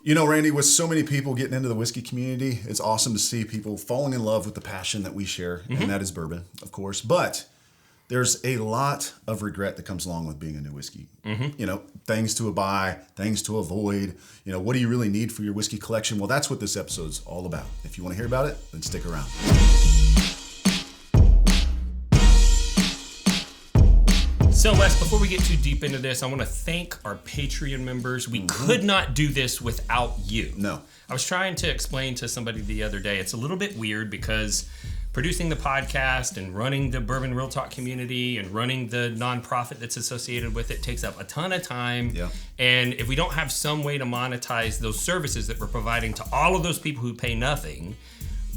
You know, Randy, with so many people getting into the whiskey community, it's awesome to see people falling in love with the passion that we share, and that is bourbon, of course. But there's a lot of regret that comes along with being a new whiskey. You know, things to buy, things to avoid. You know, what do you really need for your whiskey collection? Well, that's what this episode's all about. If you want to hear about it, then stick around. So, Wes, before we get too deep into this, I want to thank our Patreon members. We could not do this without you. No. I was trying to explain to somebody the other day, it's a little bit weird because producing the podcast and running the Bourbon Real Talk community and running the nonprofit that's associated with it takes up a ton of time. Yeah. And if we don't have some way to monetize those services that we're providing to all of those people who pay nothing,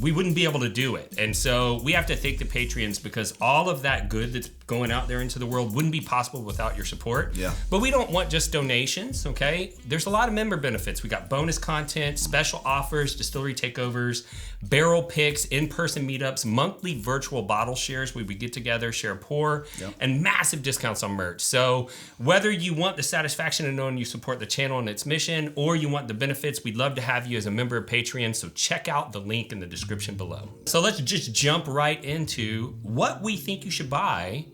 we wouldn't be able to do it. And so we have to thank the Patreons because all of that good that's going out there into the world wouldn't be possible without your support. Yeah. But we don't want just donations, okay? There's a lot of member benefits. We got bonus content, special offers, distillery takeovers, barrel picks, in-person meetups, monthly virtual bottle shares where we get together, share pour, and massive discounts on merch. So whether you want the satisfaction of knowing you support the channel and its mission, or you want the benefits, we'd love to have you as a member of Patreon. So check out the link in the description below. So let's just jump right into what we think you should buy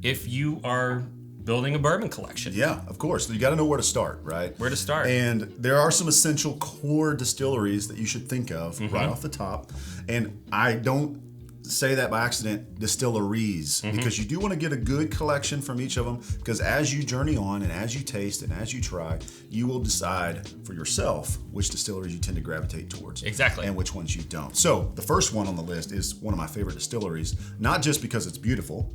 if you are building a bourbon collection. Yeah, of course. You got to know where to start, right? Where to start. And there are some essential core distilleries that you should think of right off the top. And I don't say that by accident, distilleries, because you do want to get a good collection from each of them, because as you journey on and as you taste and as you try, you will decide for yourself which distilleries you tend to gravitate towards. Exactly. And which ones you don't. So the first one on the list is one of my favorite distilleries, not just because it's beautiful,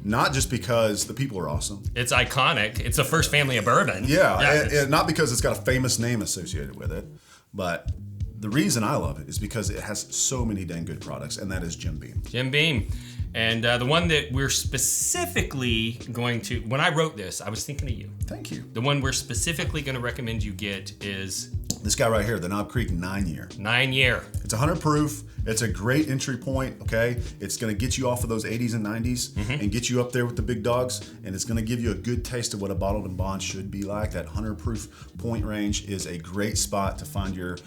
not just because the people are awesome. It's iconic. It's the first family of bourbon. And not because it's got a famous name associated with it, but the reason I love it is because it has so many dang good products, and that is Jim Beam. Jim Beam. And the one that we're specifically going to, when I wrote this, I was thinking of you. Thank you. The one we're specifically going to recommend you get is this guy right here, the Knob Creek 9-year. 9-year. It's 100 proof. It's a great entry point, okay? It's going to get you off of those 80s and 90s and get you up there with the big dogs, and it's going to give you a good taste of what a bottled and bond should be like. That 100 proof point range is a great spot to find your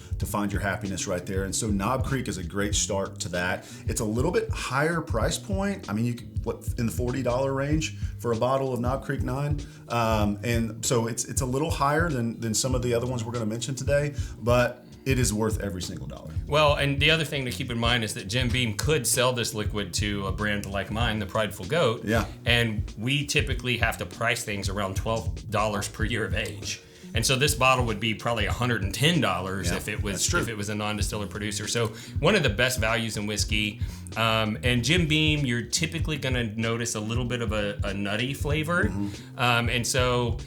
happiness right there. And so Knob Creek is a great start to that. It's a little bit higher price point. I mean, you could, in the $40 range for a bottle of Knob Creek 9. And so it's a little higher than some of the other ones we're going to mention today, but it is worth every single dollar. Well, and the other thing to keep in mind is that Jim Beam could sell this liquid to a brand like mine, the Prideful Goat. Yeah. And we typically have to price things around $12 per year of age. And so this bottle would be probably $110 if it was a non-distiller producer. So one of the best values in whiskey. And Jim Beam, you're typically going to notice a little bit of a nutty flavor. And so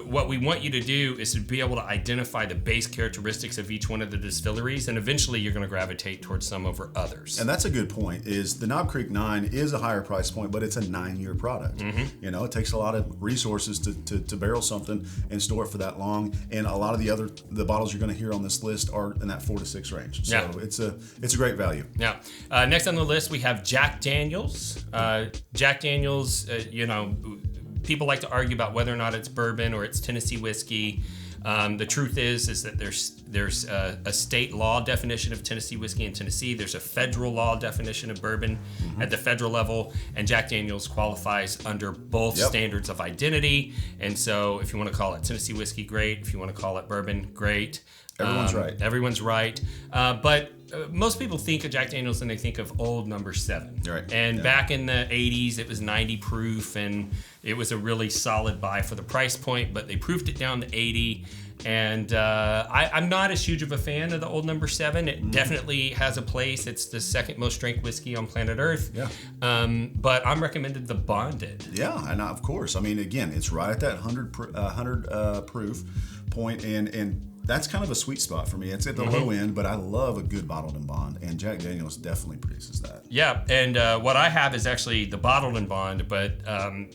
what we want you to do is to be able to identify the base characteristics of each one of the distilleries, and eventually you're going to gravitate towards some over others. And that's a good point, is the Knob Creek 9 is a higher price point, but it's a 9-year product. You know, it takes a lot of resources to barrel something and store it for that long. And a lot of the bottles you're going to hear on this list are in that 4 to 6 range. So it's a great value. Yeah. Next on the list, we have Jack Daniels. Jack Daniels, people like to argue about whether or not it's bourbon or it's Tennessee whiskey. The truth is that there's a state law definition of Tennessee whiskey in Tennessee. There's a federal law definition of bourbon at the federal level, and Jack Daniels qualifies under both standards of identity. And so if you want to call it Tennessee whiskey, great. If you want to call it bourbon, great. Everyone's right. Everyone's right. But most people think of Jack Daniels and they think of Old No. 7. Right. And back in the 80s, it was 90 proof, and it was a really solid buy for the price point, but they proofed it down to 80. And I'm not as huge of a fan of the Old No. 7. It definitely has a place. It's the second most drank whiskey on planet Earth. Yeah. But I'm recommended the Bonded. Yeah, and of course. I mean, again, it's right at that 100 proof point, and that's kind of a sweet spot for me. It's at the low end, but I love a good bottled and bond, and Jack Daniels definitely produces that. Yeah, and what I have is actually the bottled and bond, but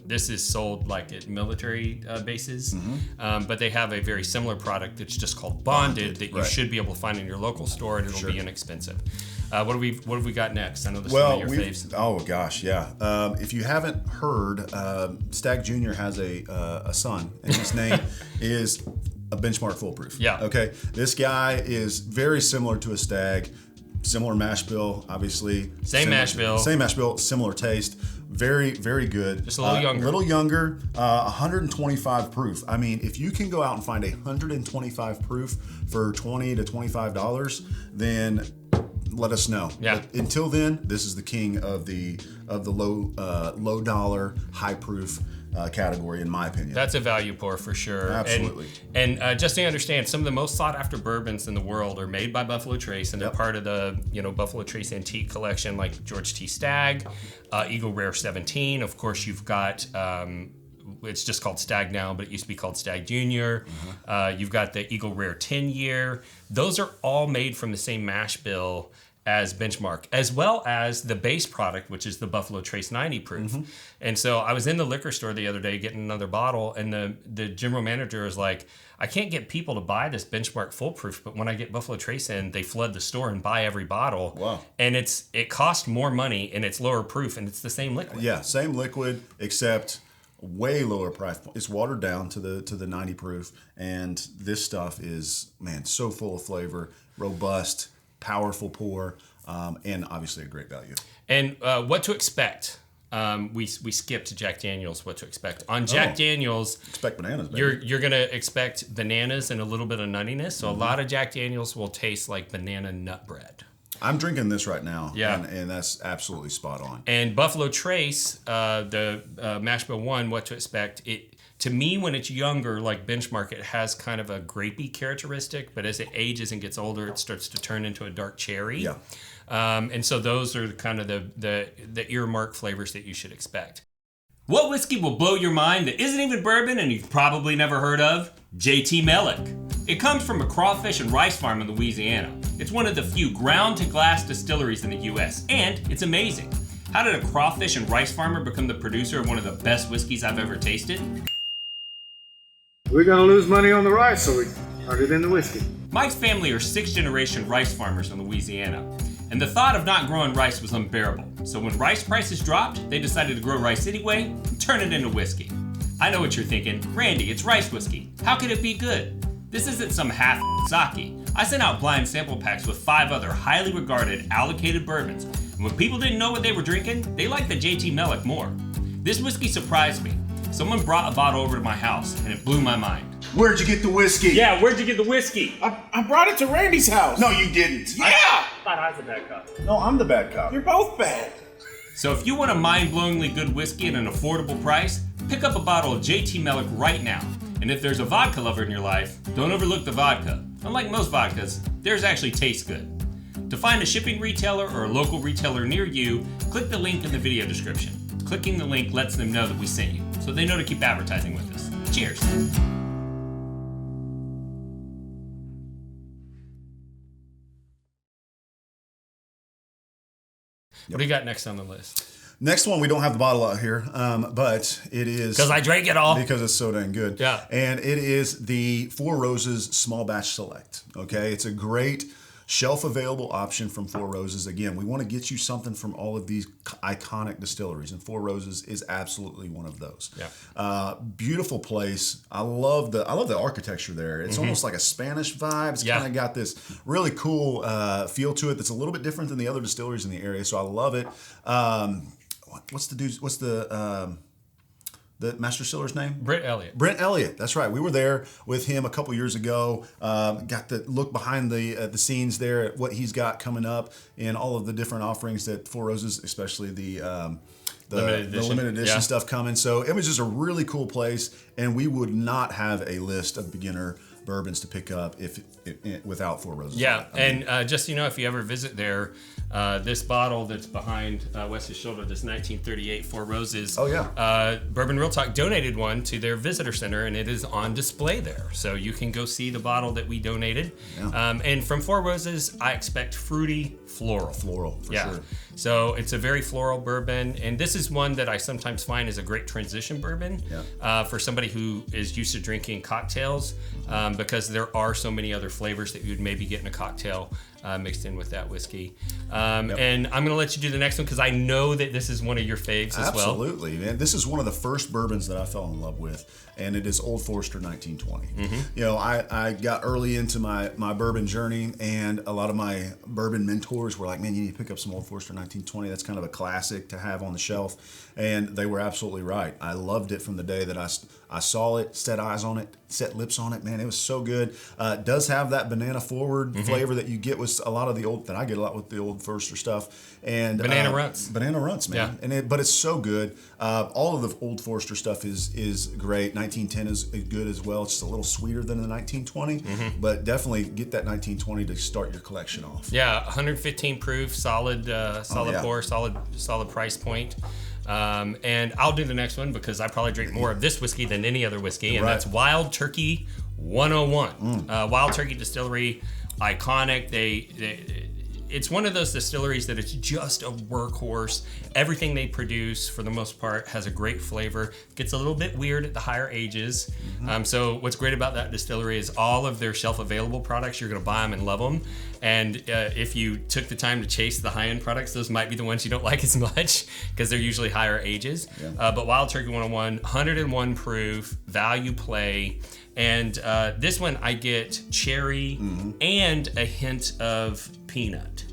this is sold like at military bases. But they have a very similar product that's just called Bonded that you should be able to find in your local store, and it'll be inexpensive. What have we got next? I know this is one of your faves. Oh gosh, yeah. If you haven't heard, Stagg Jr. has a son, and his name is a benchmark foolproof. Yeah. Okay. This guy is very similar to a Stag, similar mash bill, obviously. Same mash bill, similar taste. Very, very good. Just a little younger. 125 proof. I mean, if you can go out and find a 125 proof for $20 to $25, then let us know. Yeah. But until then, this is the king of the low dollar, high proof category, in my opinion. That's a value pour for sure. Absolutely. And just to understand, some of the most sought after bourbons in the world are made by Buffalo Trace, and they're part of the Buffalo Trace antique collection, like George T. Stagg, Eagle Rare 17. Of course, you've got. It's just called Stag now, but it used to be called Stag Junior. You've got the Eagle Rare 10 year. Those are all made from the same mash bill as Benchmark, as well as the base product, which is the Buffalo Trace 90 proof. And so I was in the liquor store the other day getting another bottle, and the general manager was like, I can't get people to buy this Benchmark foolproof, but when I get Buffalo Trace in, they flood the store and buy every bottle. Wow. And it costs more money, and it's lower proof, and it's the same liquid. Yeah, same liquid, except way lower price point. It's watered down to the 90 proof, and this stuff is, man, so full of flavor, robust, powerful pour, and obviously a great value. And what to expect? We skipped Jack Daniels. What to expect on Jack Daniels? Expect bananas. Baby. You're gonna expect bananas and a little bit of nuttiness. So a lot of Jack Daniels will taste like banana nut bread. I'm drinking this right now. Yeah. And that's absolutely spot on. And Buffalo Trace, the Mash Bill 1, what to expect? To me, when it's younger, like Benchmark, it has kind of a grapey characteristic, but as it ages and gets older, it starts to turn into a dark cherry. Yeah. And so those are kind of the earmark flavors that you should expect. What whiskey will blow your mind that isn't even bourbon and you've probably never heard of? JT Meleck. It comes from a crawfish and rice farm in Louisiana. It's one of the few ground-to-glass distilleries in the U.S., and it's amazing. How did a crawfish and rice farmer become the producer of one of the best whiskeys I've ever tasted? We're gonna lose money on the rice, so we turned it into whiskey. Mike's family are sixth-generation rice farmers in Louisiana, and the thought of not growing rice was unbearable. So when rice prices dropped, they decided to grow rice anyway and turn it into whiskey. I know what you're thinking. Randy, it's rice whiskey. How could it be good? This isn't some half sake. I sent out blind sample packs with 5 other highly regarded allocated bourbons, and when people didn't know what they were drinking, they liked the JT Meleck more. This whiskey surprised me. Someone brought a bottle over to my house, and it blew my mind. Where'd you get the whiskey? Yeah, where'd you get the whiskey? I brought it to Randy's house. No, you didn't. Yeah! I thought I was a bad cop. No, I'm the bad cop. You're both bad. So if you want a mind-blowingly good whiskey at an affordable price, pick up a bottle of JT Meleck right now. And if there's a vodka lover in your life, don't overlook the vodka. Unlike most vodkas, theirs actually tastes good. To find a shipping retailer or a local retailer near you, click the link in the video description. Clicking the link lets them know that we sent you, so they know to keep advertising with us. Cheers. What do you got next on the list? Next one, we don't have the bottle out here, but it is... Because I drank it all. Because it's so dang good. Yeah. And it is the Four Roses Small Batch Select. Okay? It's a great shelf-available option from Four Roses. Again, we want to get you something from all of these iconic distilleries, and Four Roses is absolutely one of those. Yeah. Beautiful place. I love the architecture there. It's almost like a Spanish vibe. It's kind of got this really cool feel to it that's a little bit different than the other distilleries in the area, so I love it. What's the master distiller's name? Brent Elliott. Brent Elliott. That's right. We were there with him a couple years ago. Got to look behind the scenes there at what he's got coming up and all of the different offerings that Four Roses, especially the limited edition stuff coming. So it was just a really cool place, and we would not have a list of beginner bourbons to pick up if without Four Roses. Yeah, and just so you know, if you ever visit there, this bottle that's behind Wes's shoulder, this 1938 Four Roses. Oh yeah. Bourbon Real Talk donated one to their visitor center, and it is on display there, so you can go see the bottle that we donated. Yeah. And from Four Roses, I expect fruity, floral for sure. So it's a very floral bourbon, and this is one that I sometimes find is a great transition bourbon for somebody who is used to drinking cocktails. because there are so many other flavors that you'd maybe get in a cocktail mixed in with that whiskey. And I'm going to let you do the next one because I know that this is one of your faves as well. Absolutely, man. This is one of the first bourbons that I fell in love with, and it is Old Forester 1920. You know, I got early into my bourbon journey, and a lot of my bourbon mentors were like, man, you need to pick up some Old Forester 1920. That's kind of a classic to have on the shelf. And they were absolutely right. I loved it from the day that I saw it, set eyes on it, set lips on it. Man, it was so good. It does have that banana forward flavor that you get with a lot of the old, that I get a lot with the Old Forester stuff. And Banana runts. Banana runts, man. Yeah. But it's so good. All of the Old Forester stuff is great. 1910 is good as well. It's just a little sweeter than the 1920, but definitely get that 1920 to start your collection off. Yeah, 115 proof, solid pour, solid price point. And I'll do the next one because I probably drink more of this whiskey than any other whiskey, and that's Wild Turkey 101. Wild Turkey Distillery, iconic. It's one of those distilleries that it's just a workhorse. Everything they produce, for the most part, has a great flavor. Gets a little bit weird at the higher ages. So what's great about that distillery is all of their shelf-available products, you're going to buy them and love them. And if you took the time to chase the high-end products, those might be the ones you don't like as much because they're usually higher ages. But Wild Turkey 101, 101 proof, value play. And this one I get cherry and a hint of peanut.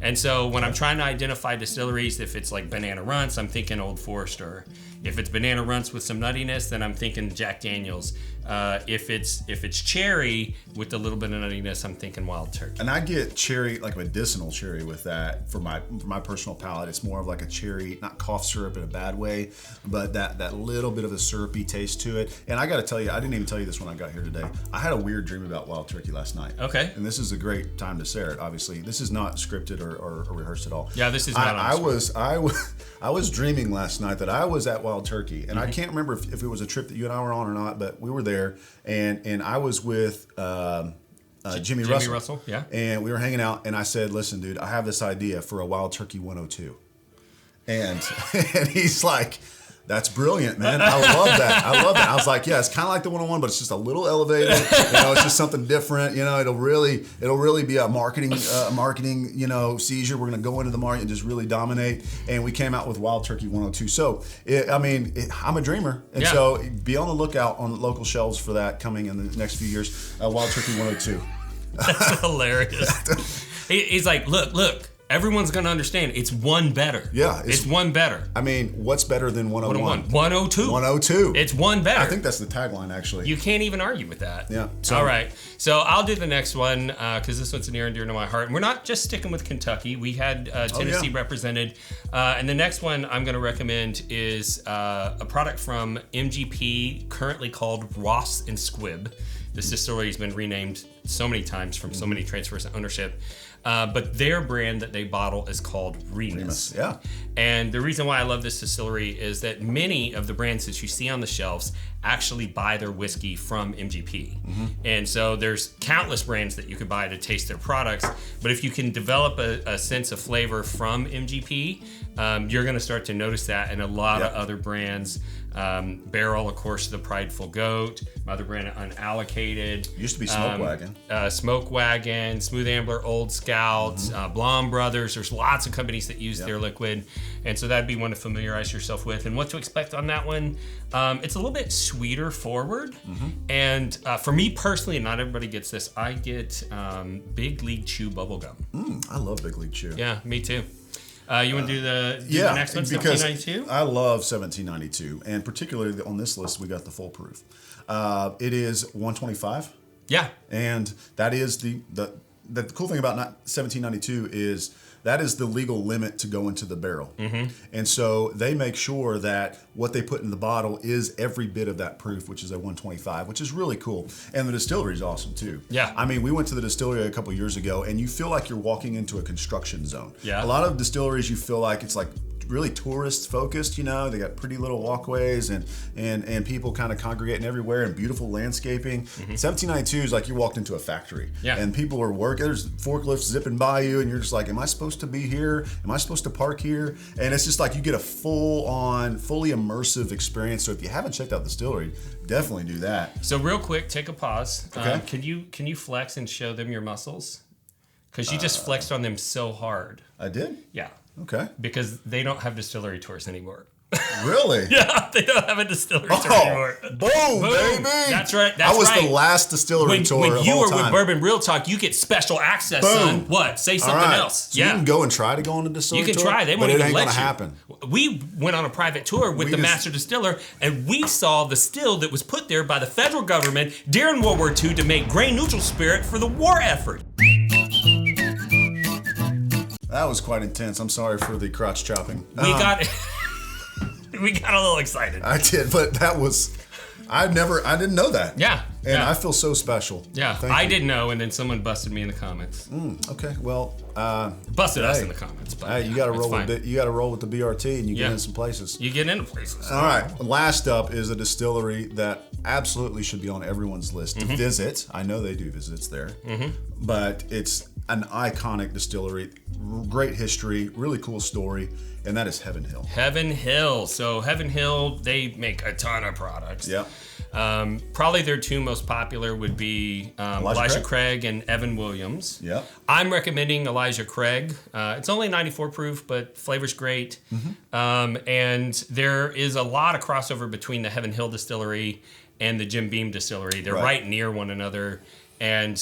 And so when I'm trying to identify distilleries, if it's like Banana Runts, I'm thinking Old Forester. If it's Banana Runts with some nuttiness, then I'm thinking Jack Daniel's. If it's cherry with a little bit of nuttiness, I'm thinking Wild Turkey. And I get cherry, like medicinal cherry with that for my personal palate. It's more of like a cherry, not cough syrup in a bad way, but that little bit of a syrupy taste to it. And I got to tell you, I didn't even tell you this when I got here today. I had a weird dream about Wild Turkey last night. Okay. And this is a great time to share it, obviously. This is not scripted or rehearsed at all. Yeah, this is not I was dreaming last night that I was at Wild Turkey, and I can't remember if it was a trip that you and I were on or not, but we were there, and I was with Jimmy Russell. Yeah. And we were hanging out, and I said, listen, dude, I have this idea for a Wild Turkey 102. And he's like, that's brilliant, man. I love that. I was like, yeah, it's kind of like the 101, but it's just a little elevated. It's just something different. It'll really be a marketing seizure. We're going to go into the market and just really dominate. And we came out with Wild Turkey 102. So, I'm a dreamer. And so be on the lookout on local shelves for that coming in the next few years. Wild Turkey 102. That's hilarious. He's like, look. Everyone's going to understand it's one better. Yeah. It's one better. I mean, what's better than 101? 102. 102. It's one better. I think that's the tagline, actually. You can't even argue with that. Yeah. All right. So I'll do the next one because this one's near and dear to my heart. And we're not just sticking with Kentucky. We had Tennessee represented. And the next one I'm going to recommend is a product from MGP, currently called Ross and Squibb. This distillery has been renamed so many times from so many transfers of ownership. But their brand that they bottle is called Remus. Yeah. And the reason why I love this distillery is that many of the brands that you see on the shelves actually buy their whiskey from MGP. And so there's countless brands that you could buy to taste their products. But if you can develop a sense of flavor from MGP, you're going to start to notice that in a lot of other brands. Barrel, of course, the Prideful Goat. My other brand, Unallocated. Used to be Smoke Wagon. Smoke Wagon, Smooth Ambler, Old Scout, Blonde Brothers. There's lots of companies that use their liquid. And so that'd be one to familiarize yourself with. And what to expect on that one, it's a little bit sweeter forward. And for me personally, not everybody gets this, I get Big League Chew bubblegum. I love Big League Chew. Yeah, me too. You want to do the next one, 1792? I love 1792, and particularly on this list, we got the full proof. It is 125. Yeah. And that is the cool thing about 1792 is that is the legal limit to go into the barrel. And so they make sure that what they put in the bottle is every bit of that proof, which is a 125, which is really cool. And the distillery is awesome too. Yeah. I mean, we went to the distillery a couple years ago, and you feel like you're walking into a construction zone. Yeah. A lot of distilleries, you feel like it's like really tourist focused. You know, they got pretty little walkways and people kind of congregating everywhere and beautiful landscaping. 1792 is like you walked into a factory. Yeah. And people are working. There's forklifts zipping by you, and you're just like, am I supposed to be here? Am I supposed to park here? And it's just like you get a fully immersive experience. So if you haven't checked out the distillery, definitely do that. So real quick, take a pause. Okay. Can you flex and show them your muscles? Because you just flexed on them so hard. I did? Yeah. Okay. Because they don't have distillery tours anymore. Really? Yeah, they don't have a distillery tour anymore. Boom, baby. That's right. I was the last distillery tour when of you all were time. with Bourbon Real Talk, you get special access, Boom. son. What? Say something All right. else. So you can go and try to go on a distillery You tour. can try. They but won't it even ain't let gonna you. happen. We went on a private tour with the master distiller, and we saw the still that was put there by the federal government during World War II to make grain neutral spirit for the war effort. That was quite intense. I'm sorry for the crotch chopping. We got a little excited. I did, but that was. I didn't know that. Yeah. And yeah. I feel so special. Yeah, I didn't know, and then someone busted me in the comments. Okay, well, Busted us in the comments. But hey, you got to roll fine. with you got to roll with the BRT, and you get in some places. You get into places. All right. Last up is a distillery that absolutely should be on everyone's list to visit. I know they do visits there, but it's an iconic distillery, great history, really cool story, and that is Heaven Hill. Heaven Hill. So Heaven Hill, they make a ton of products. Yeah. Probably their two most popular would be Elijah Craig and Evan Williams. Yeah. I'm recommending Elijah Craig. It's only 94 proof, but flavor's great. And there is a lot of crossover between the Heaven Hill distillery and the Jim Beam distillery. They're right near one another. And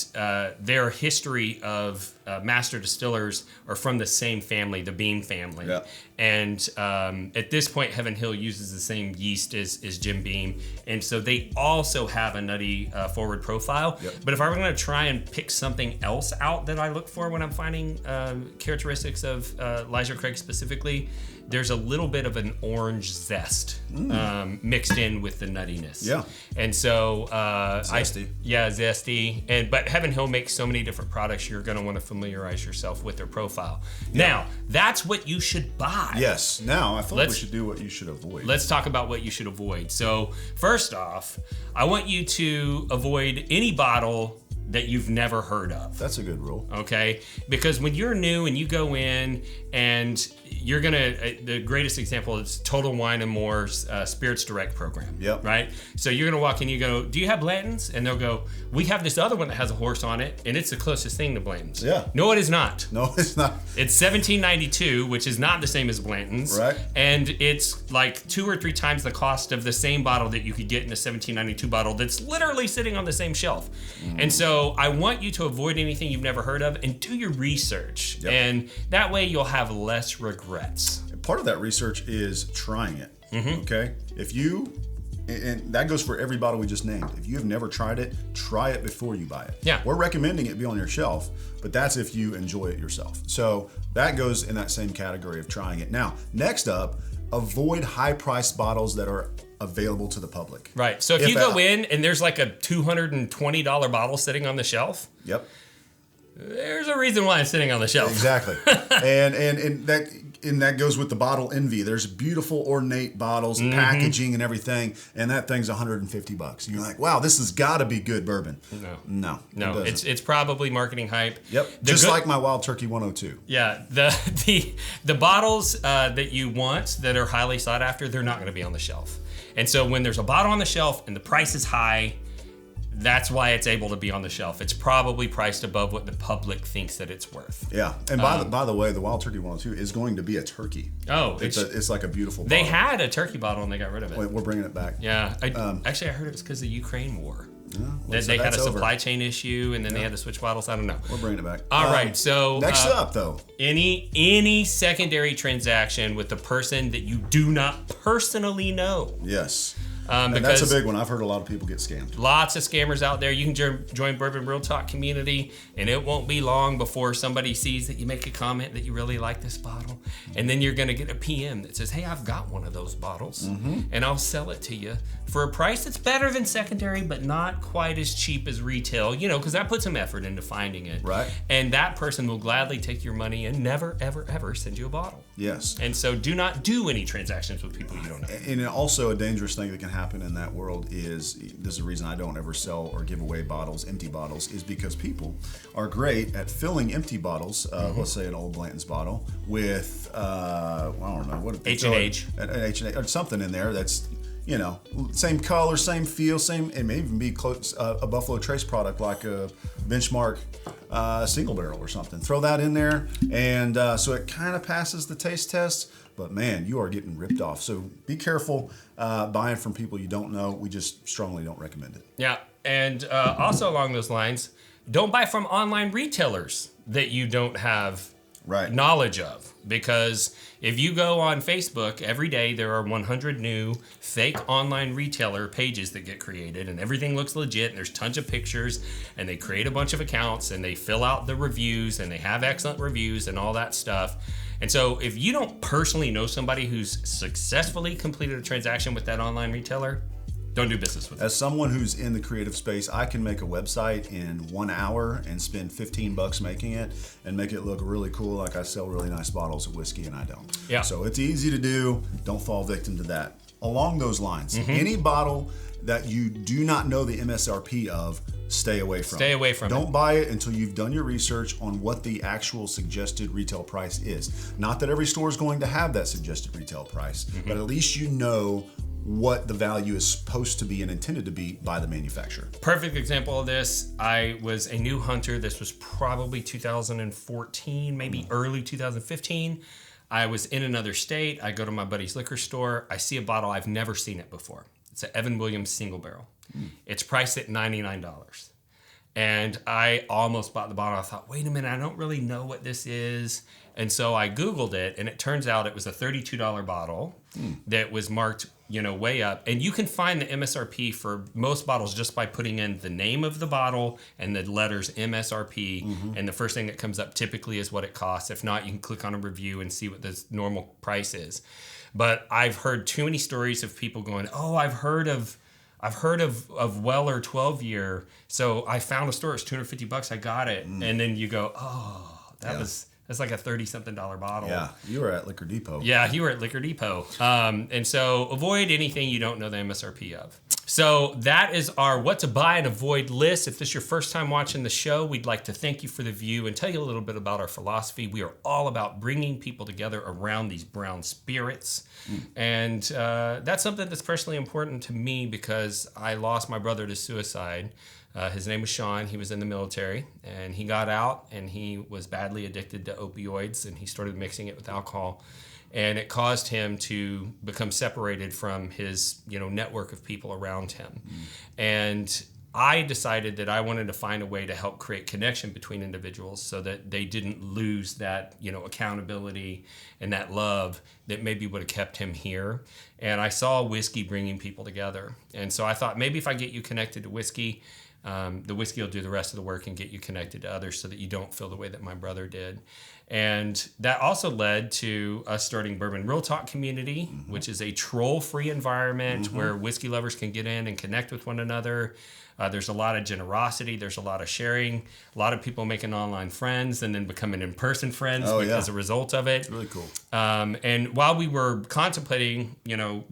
their history of master distillers are from the same family, the Beam family. Yeah. And at this point, Heaven Hill uses the same yeast as Jim Beam. And so they also have a nutty forward profile. Yep. But if I were going to try and pick something else out that I look for when I'm finding characteristics of Elijah Craig specifically, there's a little bit of an orange zest mixed in with the nuttiness. Yeah. And so Zesty. zesty. But Heaven Hill makes so many different products, you're going to want to familiarize yourself with their profile. Yeah. Now, that's what you should buy. Yes. Now, I feel like we should do what you should avoid. Let's talk about what you should avoid. So, first off, I want you to avoid any bottle that you've never heard of. That's a good rule. Okay? Because when you're new and you go in and you're gonna, the greatest example is Total Wine and More's Spirits Direct program. Yep. Right? So you're gonna walk in, you go, do you have Blanton's? And they'll go, we have this other one that has a horse on it, and it's the closest thing to Blanton's. Yeah. No, it is not. No, it's not. It's $17.92, which is not the same as Blanton's. Right. And it's like 2 or 3 times the cost of the same bottle that you could get in a $17.92 bottle that's literally sitting on the same shelf. And so I want you to avoid anything you've never heard of and do your research. Yep. And that way you'll have less regrets. Part of that research is trying it. Okay? If you, and that goes for every bottle we just named. If you have never tried it, try it before you buy it. Yeah. We're recommending it be on your shelf, but that's if you enjoy it yourself. So that goes in that same category of trying it. Now, next up, avoid high-priced bottles that are available to the public. Right. So if you go in and there's like a $220 bottle sitting on the shelf, Yep. there's a reason why it's sitting on the shelf. Exactly. and that goes with the bottle envy. There's beautiful ornate bottles, packaging and everything, and that thing's $150. You're like, wow, this has got to be good bourbon. No. It's probably marketing hype. Yep. Just like my Wild Turkey 102. Yeah, the bottles that you want that are highly sought after, they're not going to be on the shelf. And so when there's a bottle on the shelf and the price is high, that's why it's able to be on the shelf. It's probably priced above what the public thinks that it's worth. Yeah, and by the way, the Wild Turkey 102 is going to be a turkey. Oh, it's like a beautiful bottle. They had a turkey bottle and they got rid of it. Wait, we're bringing it back. Yeah, actually I heard it was because of the Ukraine war. Yeah, they had a supply chain issue and then they had to switch bottles. I don't know. We're bringing it back. All right, so next up though, any secondary transaction with the person that you do not personally know. Yes. And that's a big one. I've heard a lot of people get scammed. Lots of scammers out there. You can join Bourbon Real Talk community, and it won't be long before somebody sees that you make a comment that you really like this bottle, and then you're going to get a PM that says, hey, I've got one of those bottles, and I'll sell it to you for a price that's better than secondary, but not quite as cheap as retail, because that puts some effort into finding it. Right. And that person will gladly take your money and never, ever, ever send you a bottle. Yes. And so do not do any transactions with people you don't know. And also a dangerous thing that can happen in that world is, this is the reason I don't ever sell or give away bottles, empty bottles, is because people are great at filling empty bottles, let's say an old Blanton's bottle, with, I don't know, what H&H. An H&H, or something in there that's, same color, same feel, it may even be close, a Buffalo Trace product like a Benchmark single barrel or something. Throw that in there, and so it kind of passes the taste test, but man, you are getting ripped off. So be careful buying from people you don't know. We just strongly don't recommend it. Yeah, and also along those lines, don't buy from online retailers that you don't have knowledge of, because if you go on Facebook every day, there are 100 new fake online retailer pages that get created, and everything looks legit, and there's tons of pictures, and they create a bunch of accounts, and they fill out the reviews, and they have excellent reviews and all that stuff. And so if you don't personally know somebody who's successfully completed a transaction with that online retailer, don't do business with them. As someone who's in the creative space, I can make a website in 1 hour and spend $15 making it and make it look really cool, like I sell really nice bottles of whiskey, and I don't. Yeah. So it's easy to do. Don't fall victim to that. Along those lines, any bottle that you do not know the MSRP of, stay away from. Stay away from it. Don't buy it until you've done your research on what the actual suggested retail price is. Not that every store is going to have that suggested retail price, but at least you know what the value is supposed to be and intended to be by the manufacturer. Perfect example of this, I was a new hunter. This was probably 2014, maybe early 2015. I was in another state. I go to my buddy's liquor store. I see a bottle. I've never seen it before. It's an Evan Williams single barrel. It's priced at $99. And I almost bought the bottle. I thought, wait a minute, I don't really know what this is. And so I Googled it, and it turns out it was a $32 bottle that was marked, way up. And you can find the MSRP for most bottles just by putting in the name of the bottle and the letters MSRP. And the first thing that comes up typically is what it costs. If not, you can click on a review and see what the normal price is. But I've heard too many stories of people going, oh, I've heard of Weller 12 year. So I found a store, it's $250, I got it. And then you go, oh, that's like a $30-something bottle. Yeah, you were at Liquor Depot. Yeah, you were at Liquor Depot. And so avoid anything you don't know the MSRP of. So that is our what to buy and avoid list. If this is your first time watching the show, we'd like to thank you for the view and tell you a little bit about our philosophy. We are all about bringing people together around these brown spirits. And that's something that's personally important to me because I lost my brother to suicide. His name was Sean. He was in the military, and he got out, and he was badly addicted to opioids, and he started mixing it with alcohol, and it caused him to become separated from his, network of people around him. And I decided that I wanted to find a way to help create connection between individuals so that they didn't lose that, accountability and that love that maybe would have kept him here. And I saw whiskey bringing people together. And so I thought maybe if I get you connected to whiskey, the whiskey will do the rest of the work and get you connected to others so that you don't feel the way that my brother did. And that also led to us starting Bourbon Real Talk Community, which is a troll-free environment where whiskey lovers can get in and connect with one another. There's a lot of generosity. There's a lot of sharing. A lot of people making online friends and then becoming in-person friends as a result of it. Really cool. And while we were contemplating,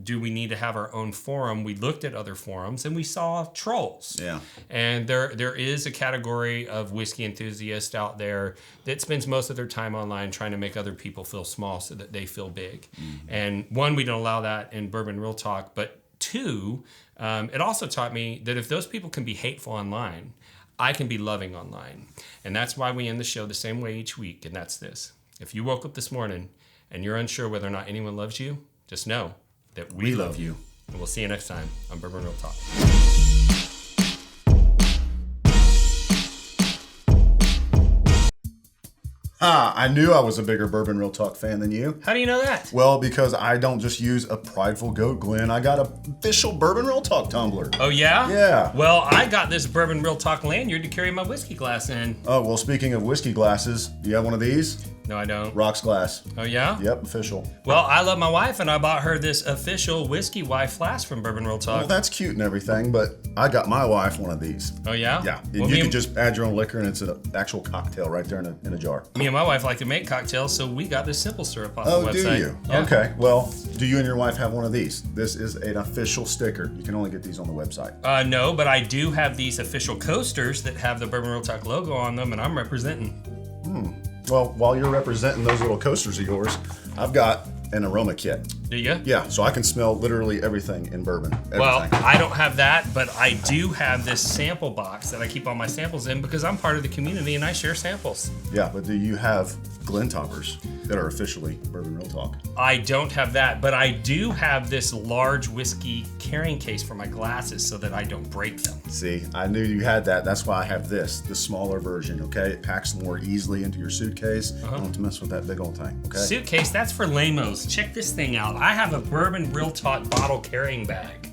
do we need to have our own forum, we looked at other forums and we saw trolls. Yeah. And there is a category of whiskey enthusiasts out there that spends most of their time online trying to make other people feel small so that they feel big. And one, we don't allow that in Bourbon Real Talk, but two, it also taught me that if those people can be hateful online, I can be loving online. And that's why we end the show the same way each week, and that's this. If you woke up this morning and you're unsure whether or not anyone loves you, just know that we love you. And we'll see you next time on Bourbon Real Talk. I knew I was a bigger Bourbon Real Talk fan than you. How do you know that? Well, because I don't just use a prideful goat, Glenn. I got an official Bourbon Real Talk tumbler. Oh, yeah? Yeah. Well, I got this Bourbon Real Talk lanyard to carry my whiskey glass in. Oh, well, speaking of whiskey glasses, do you have one of these? No, I don't. Rocks glass. Oh, yeah? Yep, official. Well, I love my wife, and I bought her this official whiskey wife flask from Bourbon Real Talk. Well, that's cute and everything, but I got my wife one of these. Oh, yeah? Yeah, and Well, you can just add your own liquor, and it's an actual cocktail right there in a jar. Me and my wife like to make cocktails, so we got this simple syrup off the Oh, website. do you? Yeah. Okay, well, do you and your wife have one of these? This is an official sticker. You can only get these on the website. No, but I do have these official coasters that have the Bourbon Real Talk logo on them, and I'm representing. Well, while you're representing those little coasters of yours, I've got an aroma kit. Do you? Yeah, so I can smell literally everything in bourbon. Everything. Well, I don't have that, but I do have this sample box that I keep all my samples in because I'm part of the community and I share samples. Yeah, but do you have Glen toppers that are officially Bourbon Real Talk? I don't have that, but I do have this large whiskey carrying case for my glasses so that I don't break them. See, I knew you had that. That's why I have this, the smaller version, okay? It packs more easily into your suitcase. I don't have to mess with that big old thing, okay? Suitcase, that's for lamos. Check this thing out. I have a Bourbon Real Talk bottle carrying bag.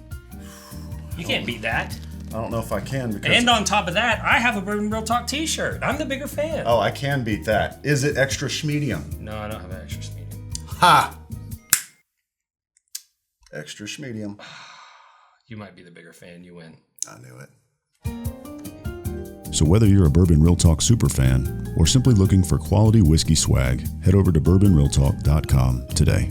You can't beat that. I don't know if I can because... And on top of that, I have a Bourbon Real Talk t-shirt. I'm the bigger fan. Oh, I can beat that. Is it extra schmedium? No, I don't have an extra medium. Ha! Extra schmedium. You might be the bigger fan. You win. I knew it. So whether you're a Bourbon Real Talk superfan or simply looking for quality whiskey swag, head over to bourbonrealtalk.com today.